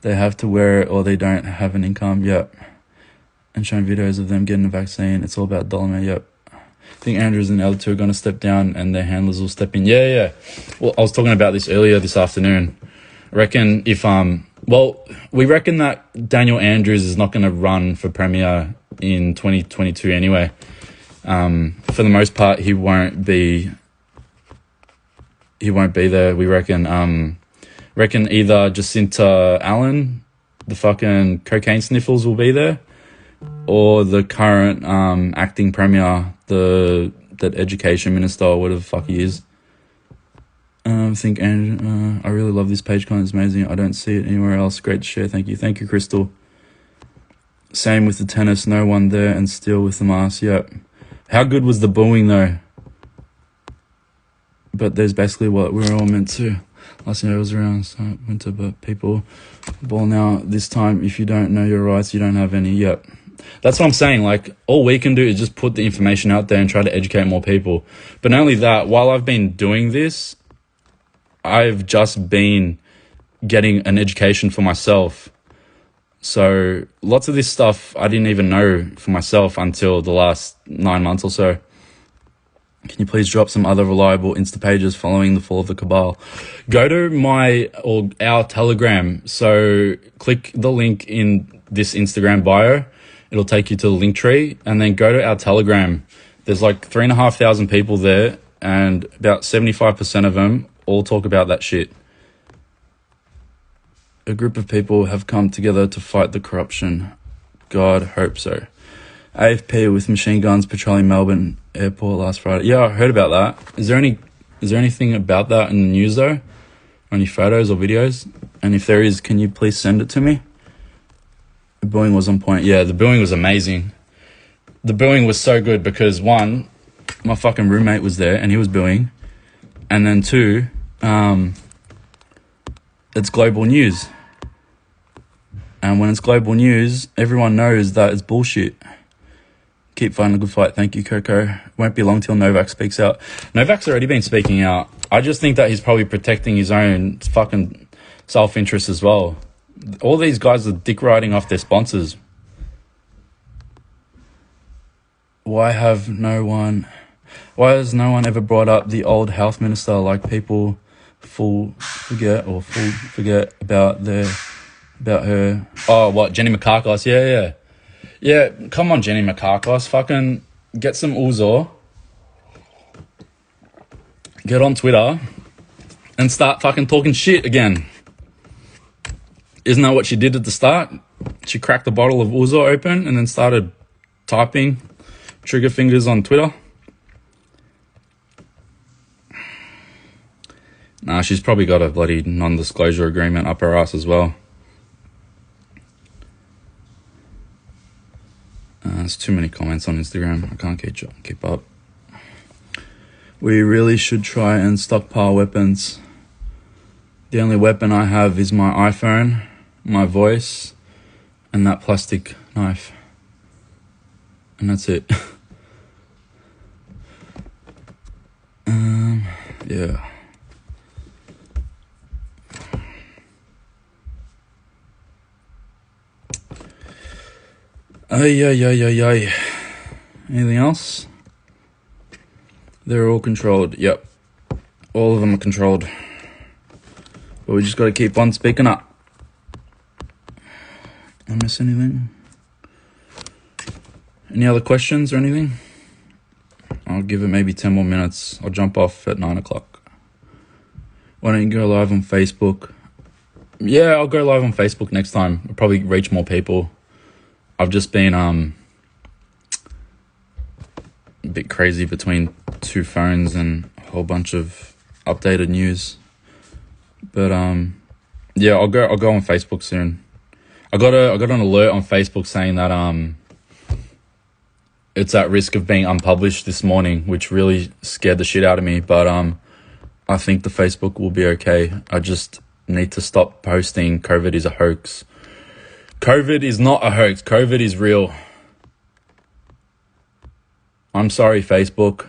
They have to wear it or they don't have an income. Yep. And showing videos of them getting the vaccine. It's all about dollar. Yep. I think Andrews and the other two are going to step down and their handlers will step in. Yeah. Well, I was talking about this earlier this afternoon. I reckon if we reckon that Daniel Andrews is not going to run for Premier in 2022 anyway. For the most part, he won't be there. We reckon. Reckon either Jacinta Allen, the fucking cocaine sniffles, will be there, or the current acting Premier, that education minister, or whatever the fuck he is. I really love this page content. It's amazing. I don't see it anywhere else. Great to share. Thank you, Crystal. Same with the tennis. No one there, and still with the mask. Yep. How good was the booing though? But there's basically what we're all meant to. Last year I was around, so I went to, but people ball now. This time, if you don't know your rights, you don't have any. Yep. That's what I'm saying. Like, all we can do is just put the information out there and try to educate more people. But not only that, while I've been doing this, I've just been getting an education for myself. So lots of this stuff I didn't even know for myself until the last 9 months or so. Can you please drop some other reliable Insta pages following the fall of the Cabal? Go to our Telegram. So click the link in this Instagram bio. It'll take you to the link tree, and then go to our Telegram. There's like 3,500 people there, and about 75% of them all talk about that shit. A group of people have come together to fight the corruption. God, hope so. AFP with machine guns patrolling Melbourne airport last Friday. Yeah, I heard about that. Is there anything about that in the news though? Any photos or videos? And if there is, can you please send it to me? The booing was on point. Yeah, the booing was amazing. The booing was so good because one, my fucking roommate was there and he was booing. And then two, it's global news. And when it's global news, everyone knows that it's bullshit. Keep fighting a good fight. Thank you, Coco. Won't be long till Novak speaks out. Novak's already been speaking out. I just think that he's probably protecting his own fucking self-interest as well. All these guys are dick riding off their sponsors. Why has no one ever brought up the old health minister? Like people forget about her. Oh, what, Jenny Makakos? Yeah, come on, Jenny Makakos. Fucking get some Uzor. Get on Twitter and start fucking talking shit again. Isn't that what she did at the start? She cracked the bottle of Uzor open and then started typing trigger fingers on Twitter. Nah, she's probably got a bloody non-disclosure agreement up her ass as well. There's too many comments on Instagram. I can't keep up. We really should try and stockpile weapons. The only weapon I have is my iPhone, my voice, and that plastic knife. And that's it. Yeah. Ay. Anything else? They're all controlled. Yep. All of them are controlled. But we just got to keep on speaking up. I miss anything? Any other questions or anything? I'll give it maybe 10 more minutes. I'll jump off at 9 o'clock. Why don't you go live on Facebook? Yeah, I'll go live on Facebook next time. I'll probably reach more people. I've just been a bit crazy between two phones and a whole bunch of updated news. But yeah, I'll go on Facebook soon. I got an alert on Facebook saying that it's at risk of being unpublished this morning, which really scared the shit out of me. But I think the Facebook will be okay. I just need to stop posting COVID is a hoax. COVID is not a hoax. COVID is real. I'm sorry, Facebook.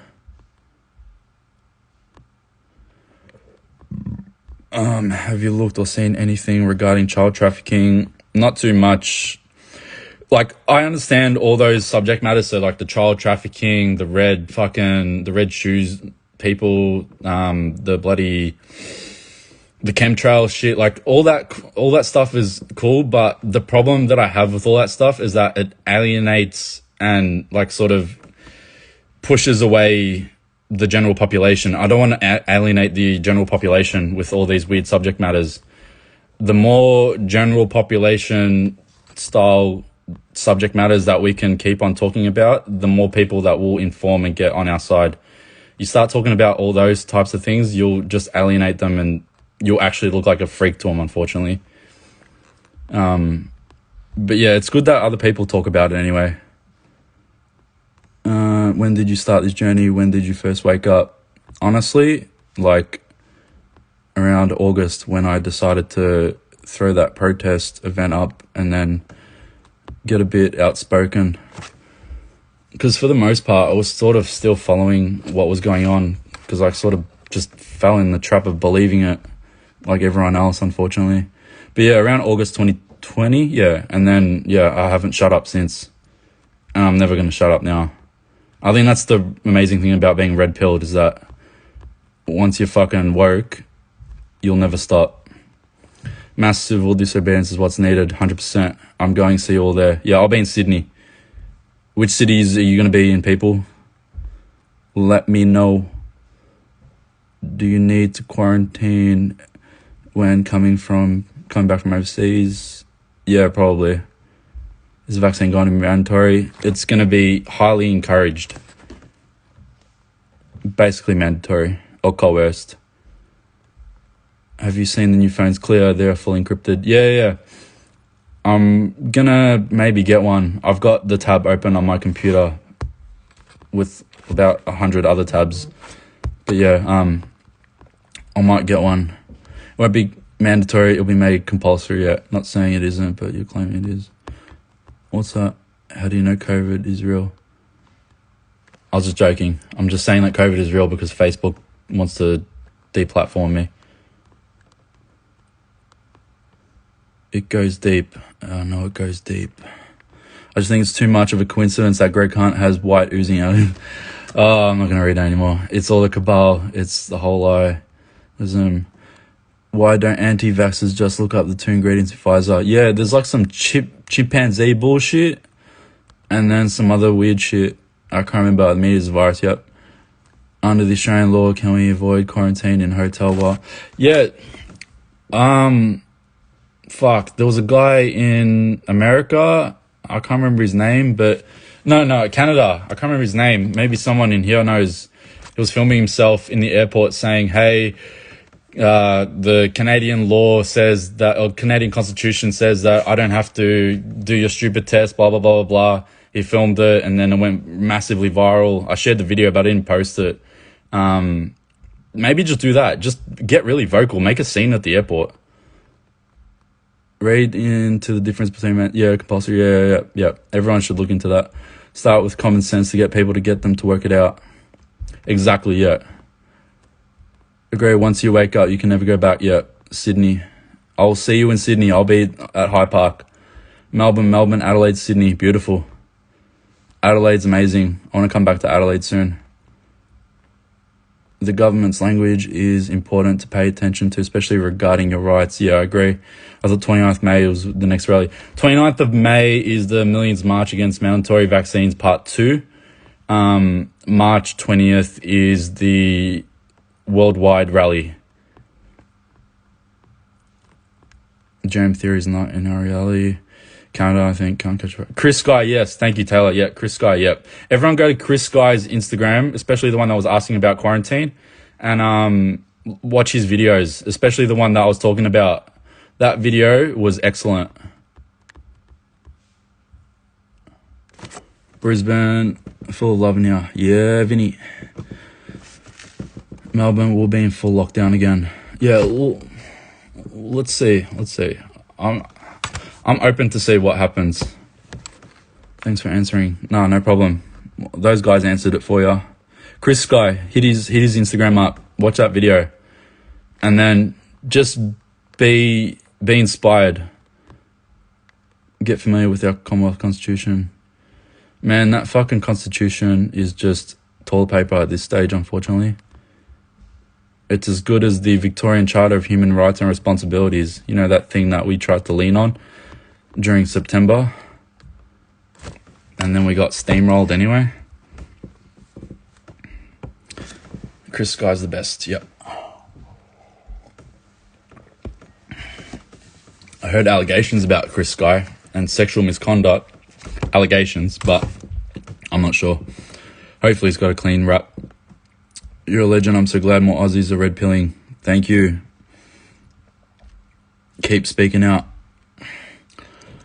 Have you looked or seen anything regarding child trafficking? Not too much. Like, I understand all those subject matters. So, like, the child trafficking, the red shoes people, the chemtrail shit, like all that stuff is cool, but the problem that I have with all that stuff is that it alienates and like sort of pushes away the general population. I don't want to alienate the general population with all these weird subject matters. The more general population style subject matters that we can keep on talking about, the more people that will inform and get on our side. You start talking about all those types of things, you'll just alienate them and you'll actually look like a freak to them, unfortunately. But yeah, it's good that other people talk about it anyway. When did you start this journey? When did you first wake up? Honestly, like around August, when I decided to throw that protest event up and then get a bit outspoken. Because for the most part, I was sort of still following what was going on because I sort of just fell in the trap of believing it, like everyone else, unfortunately. But yeah, around August 2020, yeah, and then yeah, I haven't shut up since, and I'm never gonna shut up now. I think that's the amazing thing about being red pilled, is that once you're fucking woke, you'll never stop. Mass civil disobedience is what's needed, 100%. I'm going to see you all there. Yeah, I'll be in Sydney. Which cities are you going to be in, people? Let me know. Do you need to quarantine when coming back from overseas? Yeah, probably. Is the vaccine going to be mandatory? It's going to be highly encouraged. Basically mandatory, or coerced. Have you seen the new phones clear? They're fully encrypted. Yeah. I'm gonna maybe get one. I've got the tab open on my computer with about 100 other tabs. But yeah, I might get one. It won't be mandatory, it'll be made compulsory yet. Not saying it isn't, but you're claiming it is. What's that? How do you know COVID is real? I was just joking. I'm just saying that COVID is real because Facebook wants to deplatform me. It goes deep. I know it goes deep. I just think it's too much of a coincidence that Greg Hunt has white oozing out of him. Oh, I'm not going to read that anymore. It's all the cabal. It's the whole lie. Why don't anti-vaxxers just look up the 2 ingredients of Pfizer? Yeah, there's like some chimpanzee bullshit and then some other weird shit. I can't remember. The media's virus, yep. Under the Australian law, can we avoid quarantine in hotel bar? Yeah. Fuck. There was a guy in America. I can't remember his name, but... No, Canada. I can't remember his name. Maybe someone in here knows. He was filming himself in the airport saying, hey... the Canadian law says that, or Canadian Constitution says that I don't have to do your stupid test, blah, blah, blah, blah, blah. He filmed it and then it went massively viral. I shared the video, but I didn't post it. Maybe just do that. Just get really vocal. Make a scene at the airport. Read into the difference between, compulsory. Yeah. Everyone should look into that. Start with common sense to get people to get them to work it out. Exactly, yeah. Agree, once you wake up, you can never go back. Yeah, Sydney. I'll see you in Sydney. I'll be at High Park. Melbourne, Adelaide, Sydney. Beautiful. Adelaide's amazing. I want to come back to Adelaide soon. The government's language is important to pay attention to, especially regarding your rights. Yeah, I agree. I thought 29th May was the next rally. 29th of May is the Millions March Against Mandatory Vaccines Part 2. March 20th is the worldwide rally. Germ theory is not in our reality. Canada, I think, can't catch it. Chris Sky, yes. Thank you, Taylor. Yeah, Chris Sky, yep. Everyone go to Chris Sky's Instagram, especially the one that was asking about quarantine, and watch his videos, especially the one that I was talking about. That video was excellent. Brisbane, full of love in here. Yeah, Vinny. Melbourne will be in full lockdown again. Yeah, well, let's see. I'm open to see what happens. Thanks for answering. No problem. Those guys answered it for you. Chris Sky, hit his Instagram up. Watch that video. And then just be inspired. Get familiar with our Commonwealth Constitution. Man, that fucking Constitution is just toilet paper at this stage, unfortunately. It's as good as the Victorian Charter of Human Rights and Responsibilities. You know, that thing that we tried to lean on during September. And then we got steamrolled anyway. Chris Sky's the best, yep. I heard allegations about Chris Sky and sexual misconduct. Allegations, but I'm not sure. Hopefully he's got a clean rap. You're a legend. I'm so glad more Aussies are red pilling. Thank you. Keep speaking out.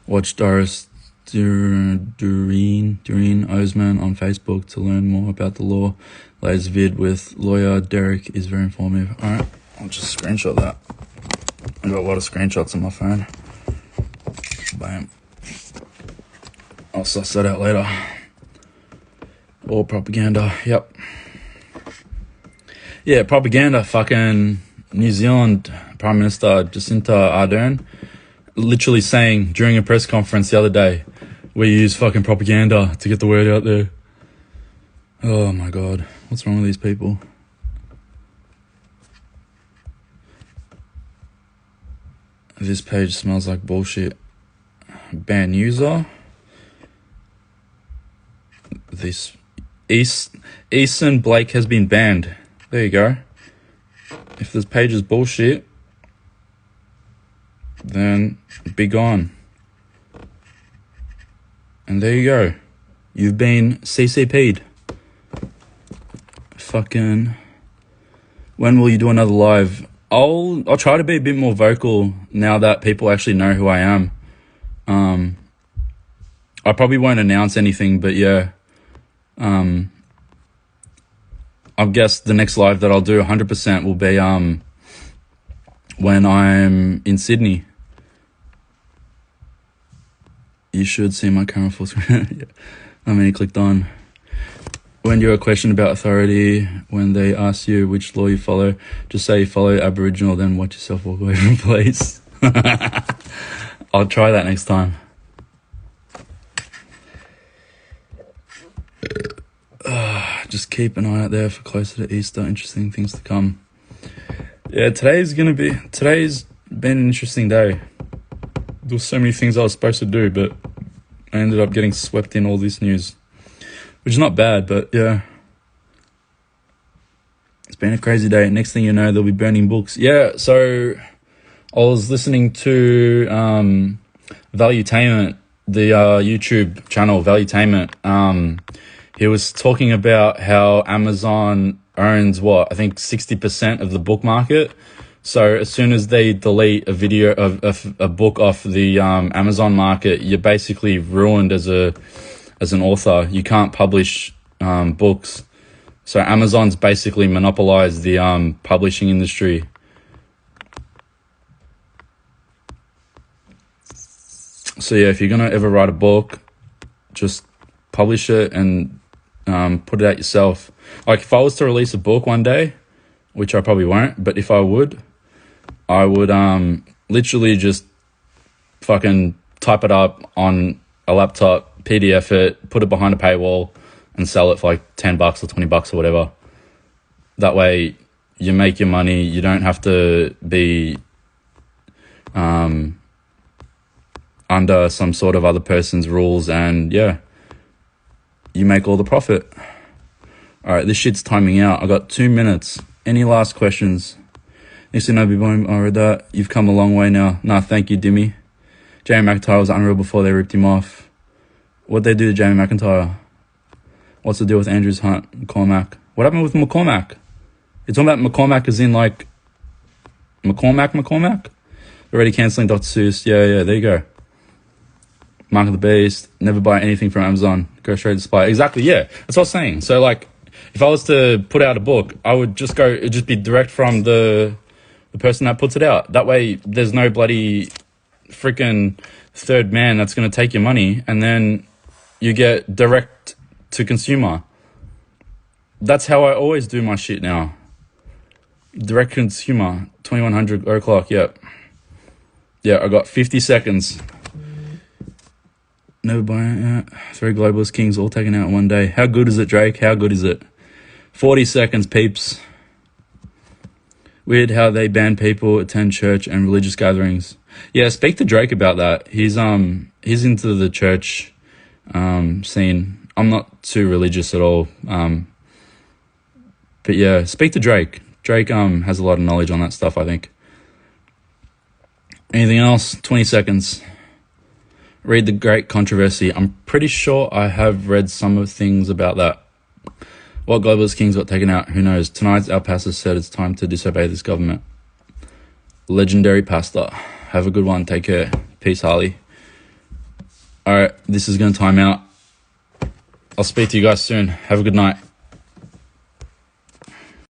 Watch Doris Doreen Osman on Facebook to learn more about the law. Latest vid with lawyer Derek is very informative. Alright, I'll just screenshot that. I've got a lot of screenshots on my phone. Bam. I'll suss that out later. All propaganda, yep. Yeah, propaganda. Fucking New Zealand Prime Minister Jacinta Ardern literally saying during a press conference the other day, we use fucking propaganda to get the word out there. Oh my god, what's wrong with these people? This page smells like bullshit. Ban user. This Easton Blake has been banned. There you go. If this page is bullshit, then be gone. And there you go. You've been CCP'd. Fucking. When will you do another live? I'll try to be a bit more vocal now that people actually know who I am. I probably won't announce anything, but yeah. I guess the next live that I'll do 100% will be when I'm in Sydney. You should see my camera full screen. Yeah. I mean, clicked on. When you're a question about authority, when they ask you which law you follow, just say you follow Aboriginal, then watch yourself walk away from the place. I'll try that next time. Just keep an eye out there for closer to Easter, interesting things to come. Yeah, today's been an interesting day. There were so many things I was supposed to do, but I ended up getting swept in all this news, which is not bad, but yeah. It's been a crazy day. Next thing you know, they'll be burning books. Yeah, so I was listening to Valuetainment, the YouTube channel Valuetainment. He was talking about how Amazon owns I think 60% of the book market. So as soon as they delete a video of a book off the Amazon market, you're basically ruined as an author. You can't publish books. So Amazon's basically monopolized the publishing industry. So yeah, if you're gonna ever write a book, just publish it and put it out yourself. Like if I was to release a book one day, which I probably won't, but if I would literally just fucking type it up on a laptop, PDF it, put it behind a paywall, and sell it for like $10 or $20 or whatever. That way you make your money. You don't have to be under some sort of other person's rules, and yeah, you make all the profit. All right, this shit's timing out. I got 2 minutes. Any last questions? Next thing I read that. You've come a long way now. Nah, thank you, Dimmy. Jamie McIntyre was unreal before they ripped him off. What'd they do to Jamie McIntyre? What's the deal with Andrews Hunt, McCormack? What happened with McCormack? You're talking about McCormack as in like McCormack? Already cancelling Dr. Seuss. Yeah, there you go. Mark of the Beast. Never buy anything from Amazon. Go straight to Spy. Exactly, yeah. That's what I was saying. So like, if I was to put out a book, I would just it'd just be direct from the person that puts it out. That way there's no bloody freaking third man that's going to take your money, and then you get direct to consumer. That's how I always do my shit now. Direct consumer. 2100 o'clock, yep. Yeah, I got 50 seconds. Never buying it. 3 globalist kings all taken out in one day. How good is it, Drake? How good is it? 40 seconds, peeps. Weird how they ban people attend church and religious gatherings. Yeah, speak to Drake about that. He's into the church scene. I'm not too religious at all. But yeah, speak to Drake. Drake has a lot of knowledge on that stuff, I think. Anything else? 20 seconds. Read The Great Controversy. I'm pretty sure I have read some of things about that. What globalist kings got taken out? Who knows? Tonight's our pastor said it's time to disobey this government. Legendary pastor. Have a good one. Take care. Peace, Harley. Alright, this is going to time out. I'll speak to you guys soon. Have a good night.